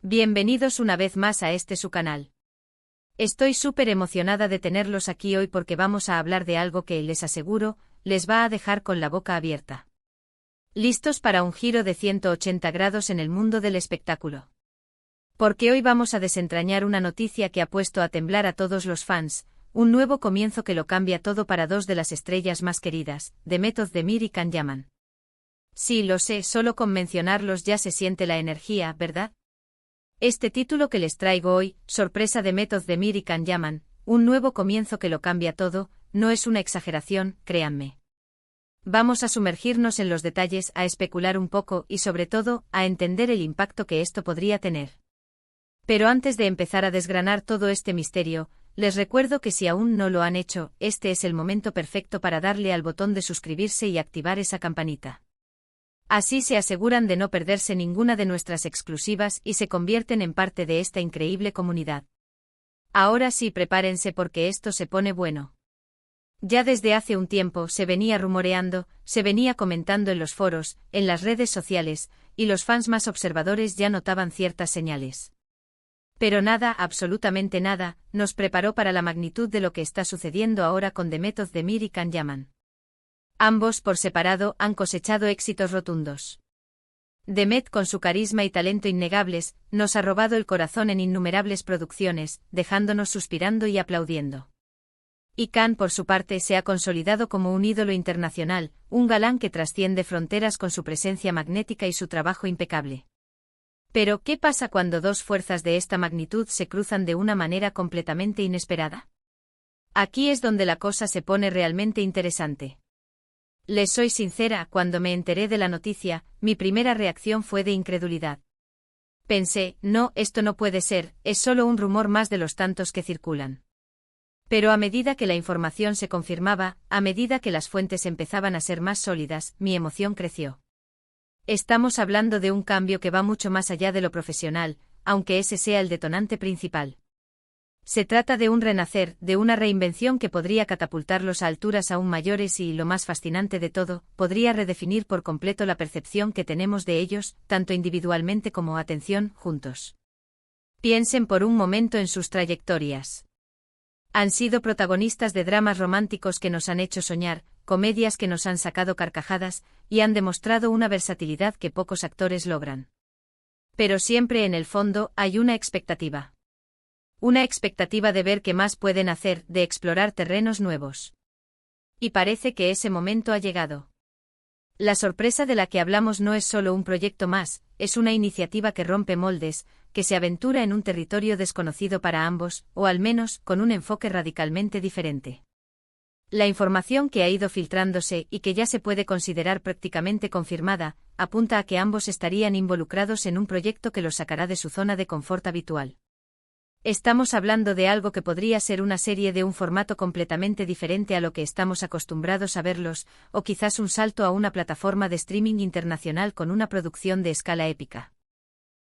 Bienvenidos una vez más a su canal. Estoy súper emocionada de tenerlos aquí hoy porque vamos a hablar de algo que, les aseguro, les va a dejar con la boca abierta. ¿Listos para un giro de 180 grados en el mundo del espectáculo? Porque hoy vamos a desentrañar una noticia que ha puesto a temblar a todos los fans, un nuevo comienzo que lo cambia todo para dos de las estrellas más queridas, Demet Özdemir y Can Yaman. Sí, lo sé, solo con mencionarlos ya se siente la energía, ¿verdad? Este título que les traigo hoy, sorpresa de Demet Özdemir y Can Yaman, un nuevo comienzo que lo cambia todo, no es una exageración, créanme. Vamos a sumergirnos en los detalles, a especular un poco y sobre todo, a entender el impacto que esto podría tener. Pero antes de empezar a desgranar todo este misterio, les recuerdo que si aún no lo han hecho, este es el momento perfecto para darle al botón de suscribirse y activar esa campanita. Así se aseguran de no perderse ninguna de nuestras exclusivas y se convierten en parte de esta increíble comunidad. Ahora sí, prepárense porque esto se pone bueno. Ya desde hace un tiempo se venía rumoreando, se venía comentando en los foros, en las redes sociales, y los fans más observadores ya notaban ciertas señales. Pero nada, absolutamente nada, nos preparó para la magnitud de lo que está sucediendo ahora con Demet Özdemir y Can Yaman. Ambos por separado han cosechado éxitos rotundos. Demet, con su carisma y talento innegables, nos ha robado el corazón en innumerables producciones, dejándonos suspirando y aplaudiendo. Y Can, por su parte, se ha consolidado como un ídolo internacional, un galán que trasciende fronteras con su presencia magnética y su trabajo impecable. Pero, ¿qué pasa cuando dos fuerzas de esta magnitud se cruzan de una manera completamente inesperada? Aquí es donde la cosa se pone realmente interesante. Les soy sincera, cuando me enteré de la noticia, mi primera reacción fue de incredulidad. Pensé, no, esto no puede ser, es solo un rumor más de los tantos que circulan. Pero a medida que la información se confirmaba, a medida que las fuentes empezaban a ser más sólidas, mi emoción creció. Estamos hablando de un cambio que va mucho más allá de lo profesional, aunque ese sea el detonante principal. Se trata de un renacer, de una reinvención que podría catapultarlos a alturas aún mayores y, lo más fascinante de todo, podría redefinir por completo la percepción que tenemos de ellos, tanto individualmente como, atención, juntos. Piensen por un momento en sus trayectorias. Han sido protagonistas de dramas románticos que nos han hecho soñar, comedias que nos han sacado carcajadas, y han demostrado una versatilidad que pocos actores logran. Pero siempre en el fondo hay una expectativa. Una expectativa de ver qué más pueden hacer, de explorar terrenos nuevos. Y parece que ese momento ha llegado. La sorpresa de la que hablamos no es solo un proyecto más, es una iniciativa que rompe moldes, que se aventura en un territorio desconocido para ambos, o al menos, con un enfoque radicalmente diferente. La información que ha ido filtrándose y que ya se puede considerar prácticamente confirmada, apunta a que ambos estarían involucrados en un proyecto que los sacará de su zona de confort habitual. Estamos hablando de algo que podría ser una serie de un formato completamente diferente a lo que estamos acostumbrados a verlos, o quizás un salto a una plataforma de streaming internacional con una producción de escala épica.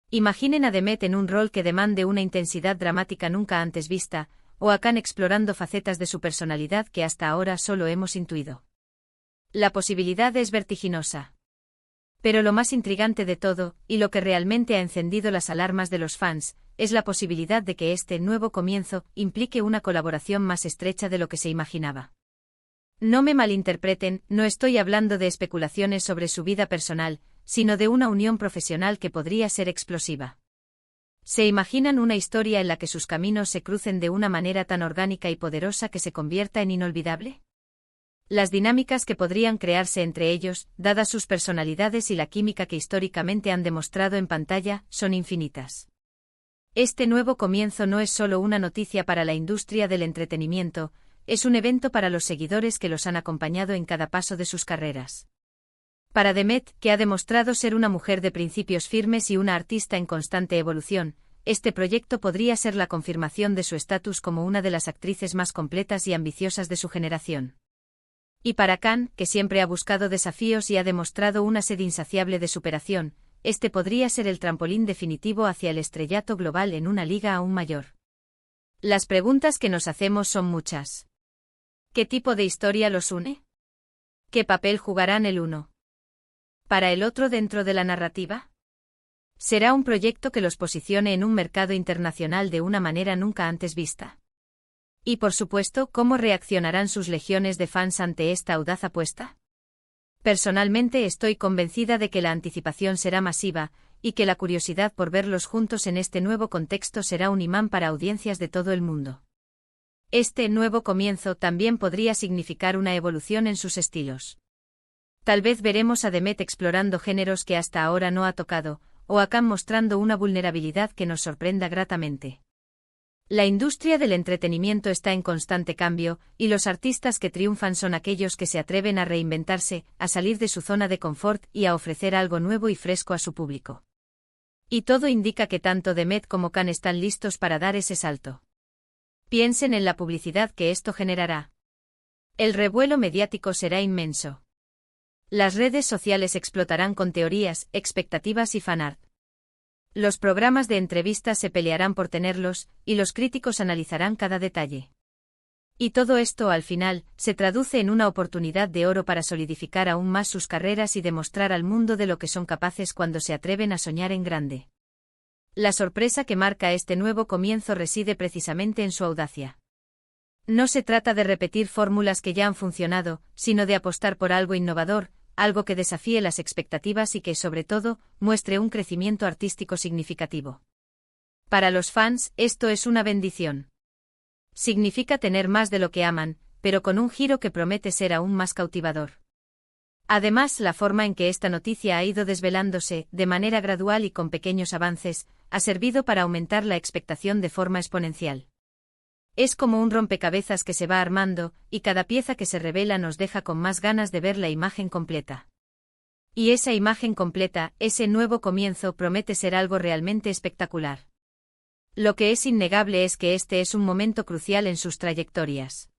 Imaginen a Demet en un rol que demande una intensidad dramática nunca antes vista, o a Can explorando facetas de su personalidad que hasta ahora solo hemos intuido. La posibilidad es vertiginosa. Pero lo más intrigante de todo, y lo que realmente ha encendido las alarmas de los fans, es la posibilidad de que este nuevo comienzo implique una colaboración más estrecha de lo que se imaginaba. No me malinterpreten, no estoy hablando de especulaciones sobre su vida personal, sino de una unión profesional que podría ser explosiva. ¿Se imaginan una historia en la que sus caminos se crucen de una manera tan orgánica y poderosa que se convierta en inolvidable? Las dinámicas que podrían crearse entre ellos, dadas sus personalidades y la química que históricamente han demostrado en pantalla, son infinitas. Este nuevo comienzo no es solo una noticia para la industria del entretenimiento, es un evento para los seguidores que los han acompañado en cada paso de sus carreras. Para Demet, que ha demostrado ser una mujer de principios firmes y una artista en constante evolución, este proyecto podría ser la confirmación de su estatus como una de las actrices más completas y ambiciosas de su generación. Y para Can, que siempre ha buscado desafíos y ha demostrado una sed insaciable de superación, este podría ser el trampolín definitivo hacia el estrellato global en una liga aún mayor. Las preguntas que nos hacemos son muchas. ¿Qué tipo de historia los une? ¿Qué papel jugarán el uno para el otro dentro de la narrativa? Será un proyecto que los posicione en un mercado internacional de una manera nunca antes vista. Y por supuesto, ¿cómo reaccionarán sus legiones de fans ante esta audaz apuesta? Personalmente estoy convencida de que la anticipación será masiva, y que la curiosidad por verlos juntos en este nuevo contexto será un imán para audiencias de todo el mundo. Este nuevo comienzo también podría significar una evolución en sus estilos. Tal vez veremos a Demet explorando géneros que hasta ahora no ha tocado, o a Khan mostrando una vulnerabilidad que nos sorprenda gratamente. La industria del entretenimiento está en constante cambio, y los artistas que triunfan son aquellos que se atreven a reinventarse, a salir de su zona de confort y a ofrecer algo nuevo y fresco a su público. Y todo indica que tanto Demet como Khan están listos para dar ese salto. Piensen en la publicidad que esto generará. El revuelo mediático será inmenso. Las redes sociales explotarán con teorías, expectativas y fanart. Los programas de entrevistas se pelearán por tenerlos, y los críticos analizarán cada detalle. Y todo esto, al final, se traduce en una oportunidad de oro para solidificar aún más sus carreras y demostrar al mundo de lo que son capaces cuando se atreven a soñar en grande. La sorpresa que marca este nuevo comienzo reside precisamente en su audacia. No se trata de repetir fórmulas que ya han funcionado, sino de apostar por algo innovador, algo que desafíe las expectativas y que, sobre todo, muestre un crecimiento artístico significativo. Para los fans, esto es una bendición. Significa tener más de lo que aman, pero con un giro que promete ser aún más cautivador. Además, la forma en que esta noticia ha ido desvelándose, de manera gradual y con pequeños avances, ha servido para aumentar la expectación de forma exponencial. Es como un rompecabezas que se va armando, y cada pieza que se revela nos deja con más ganas de ver la imagen completa. Y esa imagen completa, ese nuevo comienzo, promete ser algo realmente espectacular. Lo que es innegable es que este es un momento crucial en sus trayectorias.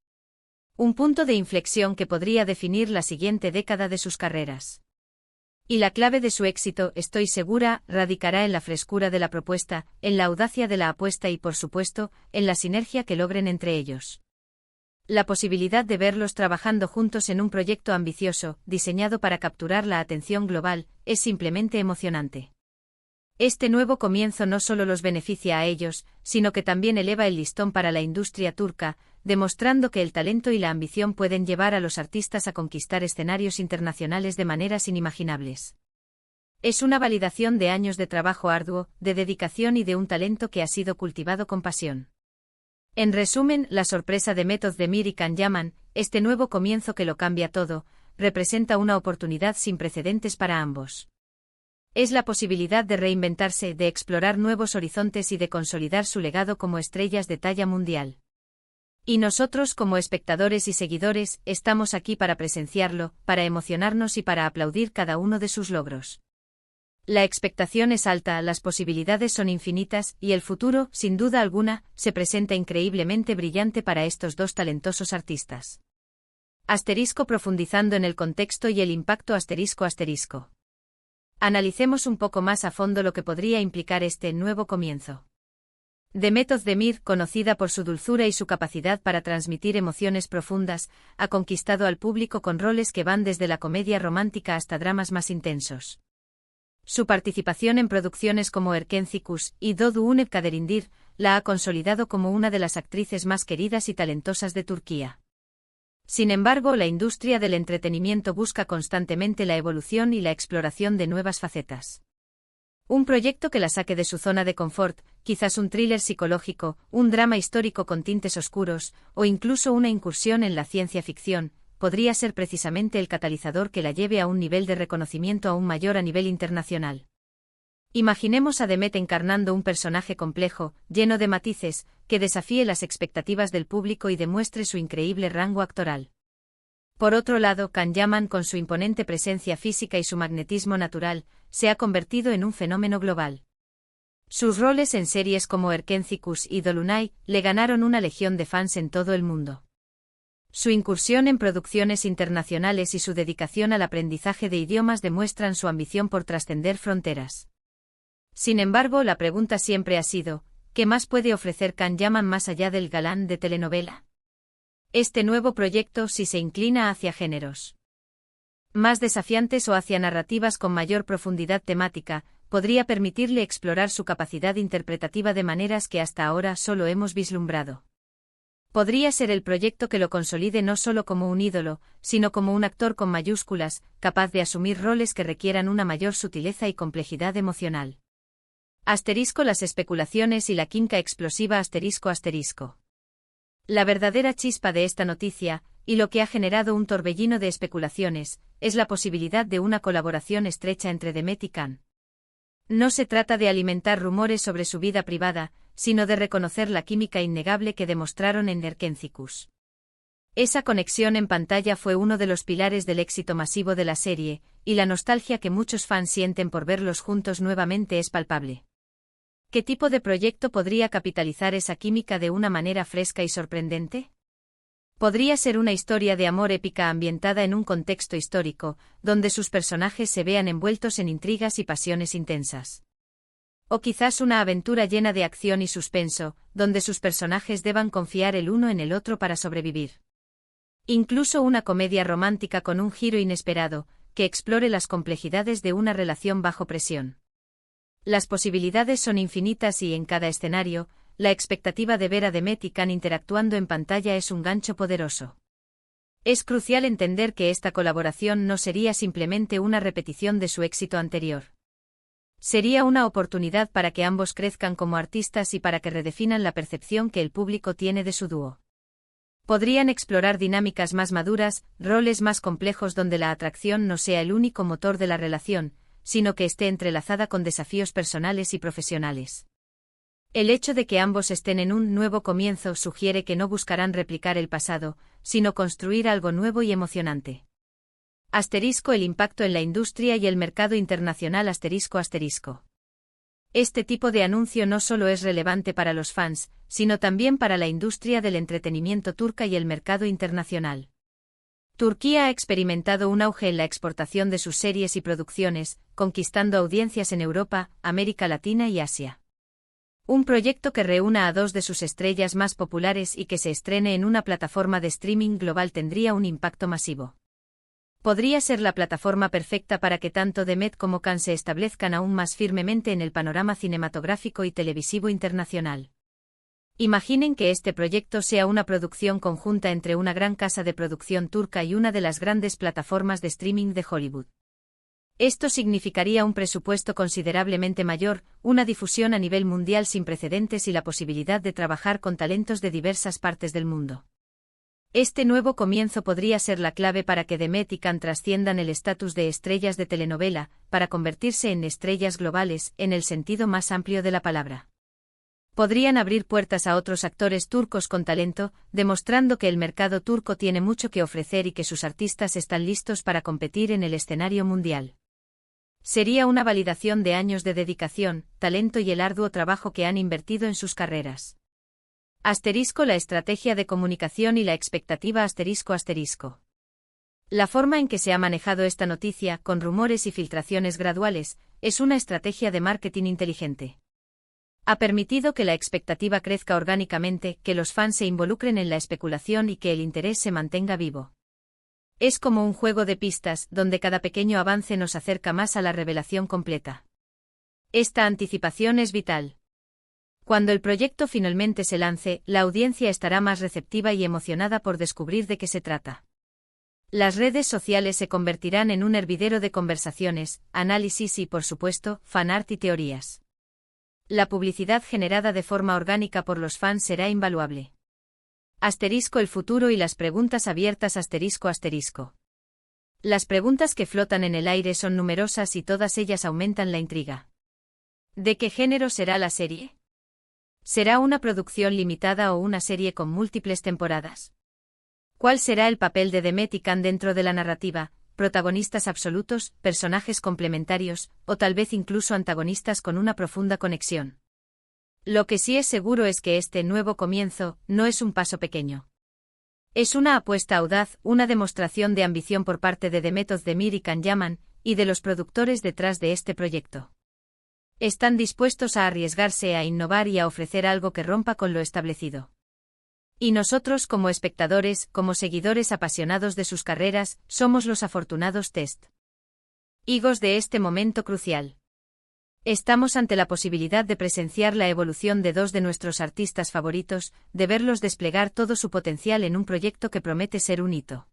Un punto de inflexión que podría definir la siguiente década de sus carreras. Y la clave de su éxito, estoy segura, radicará en la frescura de la propuesta, en la audacia de la apuesta y, por supuesto, en la sinergia que logren entre ellos. La posibilidad de verlos trabajando juntos en un proyecto ambicioso, diseñado para capturar la atención global, es simplemente emocionante. Este nuevo comienzo no solo los beneficia a ellos, sino que también eleva el listón para la industria turca, demostrando que el talento y la ambición pueden llevar a los artistas a conquistar escenarios internacionales de maneras inimaginables. Es una validación de años de trabajo arduo, de dedicación y de un talento que ha sido cultivado con pasión. En resumen, la sorpresa de Demet Özdemir y Can Yaman, este nuevo comienzo que lo cambia todo, representa una oportunidad sin precedentes para ambos. Es la posibilidad de reinventarse, de explorar nuevos horizontes y de consolidar su legado como estrellas de talla mundial. Y nosotros, como espectadores y seguidores, estamos aquí para presenciarlo, para emocionarnos y para aplaudir cada uno de sus logros. La expectación es alta, las posibilidades son infinitas, y el futuro, sin duda alguna, se presenta increíblemente brillante para estos dos talentosos artistas. Profundizando en el contexto y el impacto ***. Analicemos un poco más a fondo lo que podría implicar este nuevo comienzo. Demet Özdemir, conocida por su dulzura y su capacidad para transmitir emociones profundas, ha conquistado al público con roles que van desde la comedia romántica hasta dramas más intensos. Su participación en producciones como Erkenci y Doğduğun Kaderindir la ha consolidado como una de las actrices más queridas y talentosas de Turquía. Sin embargo, la industria del entretenimiento busca constantemente la evolución y la exploración de nuevas facetas. Un proyecto que la saque de su zona de confort, quizás un thriller psicológico, un drama histórico con tintes oscuros, o incluso una incursión en la ciencia ficción, podría ser precisamente el catalizador que la lleve a un nivel de reconocimiento aún mayor a nivel internacional. Imaginemos a Demet encarnando un personaje complejo, lleno de matices, que desafíe las expectativas del público y demuestre su increíble rango actoral. Por otro lado, Can Yaman, con su imponente presencia física y su magnetismo natural, se ha convertido en un fenómeno global. Sus roles en series como Erkenci y Dolunay le ganaron una legión de fans en todo el mundo. Su incursión en producciones internacionales y su dedicación al aprendizaje de idiomas demuestran su ambición por trascender fronteras. Sin embargo, la pregunta siempre ha sido, ¿qué más puede ofrecer Can Yaman más allá del galán de telenovela? Este nuevo proyecto sí se inclina hacia géneros más desafiantes o hacia narrativas con mayor profundidad temática, podría permitirle explorar su capacidad interpretativa de maneras que hasta ahora solo hemos vislumbrado. Podría ser el proyecto que lo consolide no solo como un ídolo, sino como un actor con mayúsculas, capaz de asumir roles que requieran una mayor sutileza y complejidad emocional. Asterisco las especulaciones y la química explosiva ***. La verdadera chispa de esta noticia, y lo que ha generado un torbellino de especulaciones, es la posibilidad de una colaboración estrecha entre Demet y Khan. No se trata de alimentar rumores sobre su vida privada, sino de reconocer la química innegable que demostraron en Erkentzicus. Esa conexión en pantalla fue uno de los pilares del éxito masivo de la serie, y la nostalgia que muchos fans sienten por verlos juntos nuevamente es palpable. ¿Qué tipo de proyecto podría capitalizar esa química de una manera fresca y sorprendente? Podría ser una historia de amor épica ambientada en un contexto histórico, donde sus personajes se vean envueltos en intrigas y pasiones intensas. O quizás una aventura llena de acción y suspenso, donde sus personajes deban confiar el uno en el otro para sobrevivir. Incluso una comedia romántica con un giro inesperado, que explore las complejidades de una relación bajo presión. Las posibilidades son infinitas y en cada escenario, la expectativa de ver a Demet y Khan interactuando en pantalla es un gancho poderoso. Es crucial entender que esta colaboración no sería simplemente una repetición de su éxito anterior. Sería una oportunidad para que ambos crezcan como artistas y para que redefinan la percepción que el público tiene de su dúo. Podrían explorar dinámicas más maduras, roles más complejos donde la atracción no sea el único motor de la relación, sino que esté entrelazada con desafíos personales y profesionales. El hecho de que ambos estén en un nuevo comienzo sugiere que no buscarán replicar el pasado, sino construir algo nuevo y emocionante. El impacto en la industria y el mercado internacional ***. Este tipo de anuncio no solo es relevante para los fans, sino también para la industria del entretenimiento turca y el mercado internacional. Turquía ha experimentado un auge en la exportación de sus series y producciones, conquistando audiencias en Europa, América Latina y Asia. Un proyecto que reúna a dos de sus estrellas más populares y que se estrene en una plataforma de streaming global tendría un impacto masivo. Podría ser la plataforma perfecta para que tanto Demet como Khan se establezcan aún más firmemente en el panorama cinematográfico y televisivo internacional. Imaginen que este proyecto sea una producción conjunta entre una gran casa de producción turca y una de las grandes plataformas de streaming de Hollywood. Esto significaría un presupuesto considerablemente mayor, una difusión a nivel mundial sin precedentes y la posibilidad de trabajar con talentos de diversas partes del mundo. Este nuevo comienzo podría ser la clave para que Demet y Khan trasciendan el estatus de estrellas de telenovela, para convertirse en estrellas globales, en el sentido más amplio de la palabra. Podrían abrir puertas a otros actores turcos con talento, demostrando que el mercado turco tiene mucho que ofrecer y que sus artistas están listos para competir en el escenario mundial. Sería una validación de años de dedicación, talento y el arduo trabajo que han invertido en sus carreras. La estrategia de comunicación y la expectativa ***. La forma en que se ha manejado esta noticia, con rumores y filtraciones graduales, es una estrategia de marketing inteligente. Ha permitido que la expectativa crezca orgánicamente, que los fans se involucren en la especulación y que el interés se mantenga vivo. Es como un juego de pistas, donde cada pequeño avance nos acerca más a la revelación completa. Esta anticipación es vital. Cuando el proyecto finalmente se lance, la audiencia estará más receptiva y emocionada por descubrir de qué se trata. Las redes sociales se convertirán en un hervidero de conversaciones, análisis y, por supuesto, fanart y teorías. La publicidad generada de forma orgánica por los fans será invaluable. El futuro y las preguntas abiertas ***. Las preguntas que flotan en el aire son numerosas y todas ellas aumentan la intriga. ¿De qué género será la serie? ¿Será una producción limitada o una serie con múltiples temporadas? ¿Cuál será el papel de Demet y Khan dentro de la narrativa? ¿Protagonistas absolutos, personajes complementarios, o tal vez incluso antagonistas con una profunda conexión? Lo que sí es seguro es que este nuevo comienzo no es un paso pequeño. Es una apuesta audaz, una demostración de ambición por parte de Demet Özdemir y Can Yaman, y de los productores detrás de este proyecto. Están dispuestos a arriesgarse a innovar y a ofrecer algo que rompa con lo establecido. Y nosotros como espectadores, como seguidores apasionados de sus carreras, somos los afortunados testigos de este momento crucial. Estamos ante la posibilidad de presenciar la evolución de dos de nuestros artistas favoritos, de verlos desplegar todo su potencial en un proyecto que promete ser un hito.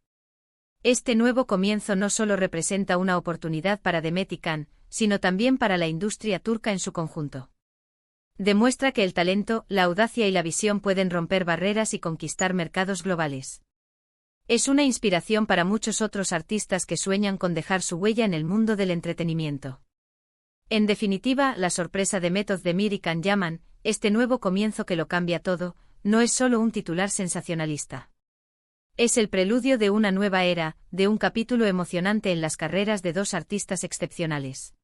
Este nuevo comienzo no solo representa una oportunidad para Demet y Can, sino también para la industria turca en su conjunto. Demuestra que el talento, la audacia y la visión pueden romper barreras y conquistar mercados globales. Es una inspiración para muchos otros artistas que sueñan con dejar su huella en el mundo del entretenimiento. En definitiva, la sorpresa de Demet Özdemir y Can Yaman, este nuevo comienzo que lo cambia todo, no es solo un titular sensacionalista. Es el preludio de una nueva era, de un capítulo emocionante en las carreras de dos artistas excepcionales.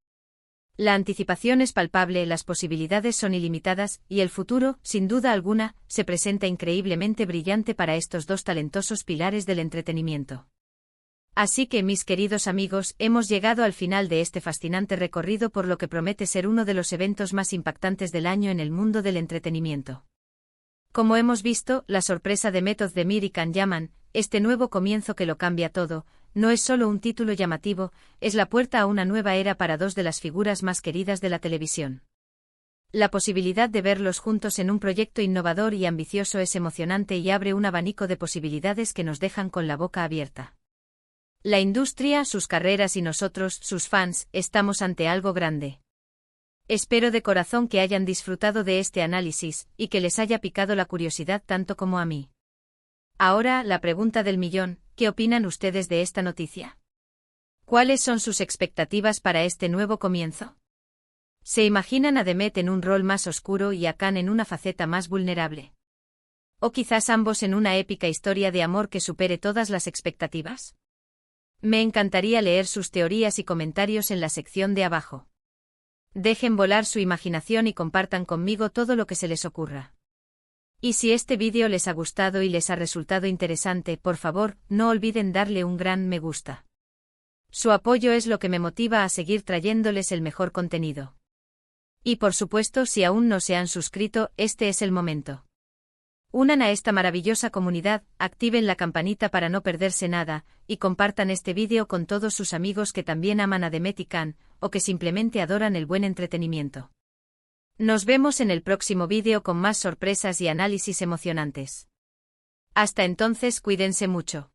La anticipación es palpable, las posibilidades son ilimitadas, y el futuro, sin duda alguna, se presenta increíblemente brillante para estos dos talentosos pilares del entretenimiento. Así que, mis queridos amigos, hemos llegado al final de este fascinante recorrido por lo que promete ser uno de los eventos más impactantes del año en el mundo del entretenimiento. Como hemos visto, la sorpresa de Demet Özdemir y Can Yaman, este nuevo comienzo que lo cambia todo, no es solo un título llamativo, es la puerta a una nueva era para dos de las figuras más queridas de la televisión. La posibilidad de verlos juntos en un proyecto innovador y ambicioso es emocionante y abre un abanico de posibilidades que nos dejan con la boca abierta. La industria, sus carreras y nosotros, sus fans, estamos ante algo grande. Espero de corazón que hayan disfrutado de este análisis, y que les haya picado la curiosidad tanto como a mí. Ahora, la pregunta del millón, ¿qué opinan ustedes de esta noticia? ¿Cuáles son sus expectativas para este nuevo comienzo? ¿Se imaginan a Demet en un rol más oscuro y a Can en una faceta más vulnerable? ¿O quizás ambos en una épica historia de amor que supere todas las expectativas? Me encantaría leer sus teorías y comentarios en la sección de abajo. Dejen volar su imaginación y compartan conmigo todo lo que se les ocurra. Y si este vídeo les ha gustado y les ha resultado interesante, por favor, no olviden darle un gran me gusta. Su apoyo es lo que me motiva a seguir trayéndoles el mejor contenido. Y por supuesto, si aún no se han suscrito, este es el momento. Unan a esta maravillosa comunidad, activen la campanita para no perderse nada, y compartan este vídeo con todos sus amigos que también aman a Demet y Can, o que simplemente adoran el buen entretenimiento. Nos vemos en el próximo vídeo con más sorpresas y análisis emocionantes. Hasta entonces, cuídense mucho.